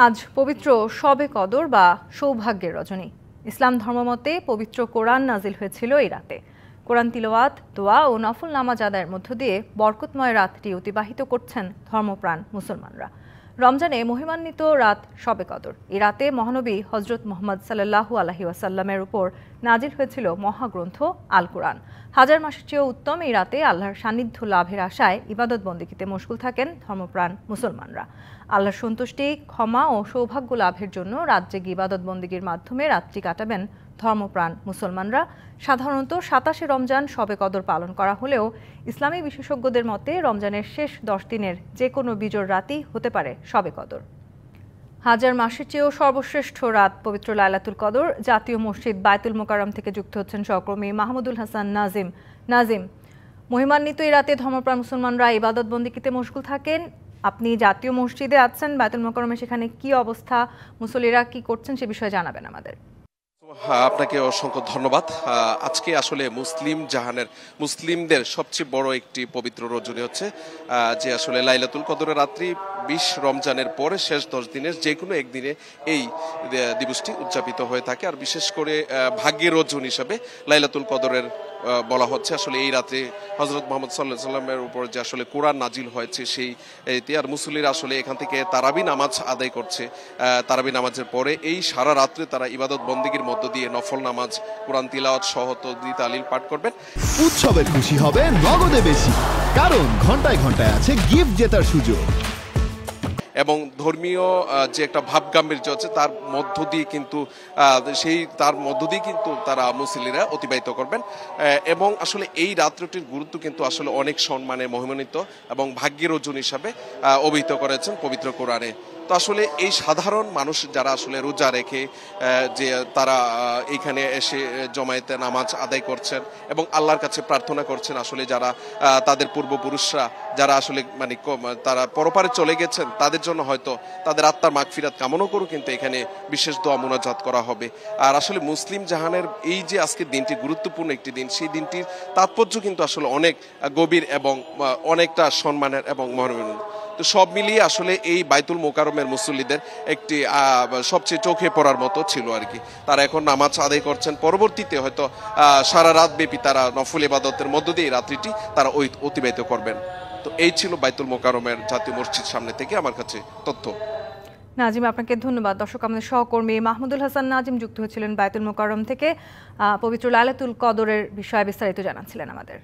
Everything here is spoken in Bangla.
আজ পবিত্র শবে কদর বা সৌভাগ্যের রজনী। ইসলাম ধর্মমতে পবিত্র কোরআন নাজিল হয়েছিল এই রাতে। কোরআন তিলাওয়াত, দোয়া ও নফল নামাজ আদায়ের মধ্য দিয়ে বরকতময় রাতটি অতিবাহিত করছেন ধর্মপ্রাণ মুসলমানরা। রমজানে মহিমান্বিত রাত শবে কদর। এই রাতে মহানবী হজরত মুহাম্মদ সাল্লাল্লাহু আলাইহি ওয়াসাল্লামের উপর নাজিল হয়েছিল মহাগ্রন্থ আল কোরআন। হাজার মাসের চেয়েও উত্তম এই রাতে আল্লাহর সান্নিধ্য লাভের আশায় ইবাদত বন্দেগীতে মশগুল থাকেন ধর্মপ্রাণ মুসলমানরা। আল্লাহর সন্তুষ্টি, ক্ষমা ও সৌভাগ্য লাভের জন্য রাত জেগে ইবাদত বন্দেগীর মাধ্যমে রাত্রি কাটাবেন ধর্মপ্রাণ মুসলমানরা। সাধারণত ২৭শে রমজান শবে কদর পালন করা হলেও ইসলামী বিশেষজ্ঞদের মতে রমজানের শেষ ১০ দিনের যে কোনো বিজোড় রাতই হতে পারে শবে কদর। হাজার মাসের চেয়েও সর্বশ্রেষ্ঠ রাত পবিত্র লাইলাতুল কদর। জাতীয় মসজিদ বায়তুল মোকাররম থেকে যুক্ত হচ্ছেন সহকর্মী মাহমুদুল হাসান নাজিম। মহিমান্বিত এই রাতে ধর্মপ্রাণ মুসলমানরা ইবাদত বন্দেগীতে মশগুল থাকেন। আপনি জাতীয় মসজিদে আছেন, বায়তুল মোকাররমে, সেখানে কি অবস্থা, মুসল্লিরা কি করছেন সে বিষয়ে জানাবেন আমাদের। আপনাকে অসংখ্য ধন্যবাদ। আজকে আসলে মুসলিমদের সবচেয়ে বড় একটি পবিত্র রজনী হচ্ছে যে আসলে লাইলাতুল কদরের রাত্রি ২০ রমজানের পরে শেষ ১০ দিনের যে কোনো একদিনে এই দিবসটি উদযাপিত হয়ে থাকে। আর বিশেষ করে ভাগ্যের রজনী হিসাবে লাইলাতুল কদরের বলা হচ্ছে আসলে এই রাত্রে হযরত মুহাম্মদ সাল্লাল্লাহু আলাইহি ওয়াসাল্লামের উপর যে আসলে কোরআন নাজিল হয়েছে সেই আর মুসল্লিরা আসলে এখান থেকে তারাবি নামাজ আদায় করছে। তারাবি নামাজের পরে এই সারা রাত্রে তারা ইবাদত বন্দেগীর মধ্য দিয়ে নফল নামাজ, কোরআন তিলাওয়াত সহ তাসবিহ তাহলিল পাঠ করবেন। উৎসবের খুশি হবে নগদে বেশি, কারণ ঘন্টায় ঘন্টায় আছে গিফট জেতার সুযোগ। এবং ধর্মীয় যে একটা ভাব গাম্ভীর্য আছে তার মধ্য দিয়ে কিন্তু তারা মুসল্লিরা অতিবাহিত করবেন। এবং আসলে এই রাত্রিটির গুরুত্ব কিন্তু আসলে অনেক সম্মানে মহিমান্বিত এবং ভাগ্যের রজনী হিসাবে অভিহিত করেছেন পবিত্র কোরআনে। তো আসলে এই সাধারণ মানুষ যারা আসলে রোজা রেখে যে তারা এইখানে এসে জমায়েতে নামাজ আদায় করছেন এবং আল্লাহর কাছে প্রার্থনা করছেন, আসলে যারা তাদের পূর্বপুরুষরা যারা আসলে তারা পরপারে চলে গেছেন তাদের জন্য হয়তো তাদের আত্মার মাগফিরাত কামনা করুক, কিন্তু এখানে বিশেষ দোয়া মুনাজাত করা হবে। আর আসলে মুসলিম জাহানের এই যে আজকের দিনটি গুরুত্বপূর্ণ একটি দিন, সেই দিনটির তাৎপর্য কিন্তু আসলে অনেক গভীর এবং অনেকটা সম্মানের এবং মহিমান্বিত। তো সব মিলিয়ে আসলে এই বায়তুল মোকাররমের মুসল্লিদের একটি সবচেয়ে চোখে পড়ার মতো ছিল আর কি। তারা এখন নামাজ আদায় করছেন, পরবর্তীতে হয়তো সারা রাত ব্যাপী তারা নফল ইবাদতের মধ্য দিয়ে রাত্রিটি তারা অতিবাহিত করবেন। তো এই ছিল বায়তুল মোকাররমের জাতীয় মসজিদ সামনে থেকে আমার কাছে তথ্য। নাজিম, আপনাকে ধন্যবাদ। দর্শক, আমাদের সহকর্মী মাহমুদুল হাসান নাজিম যুক্ত হয়েছিলেন বায়তুল মোকাররম থেকে। পবিত্র লাইলাতুল কদরের বিষয়ে বিস্তারিত জানাচ্ছিলেন আমাদের।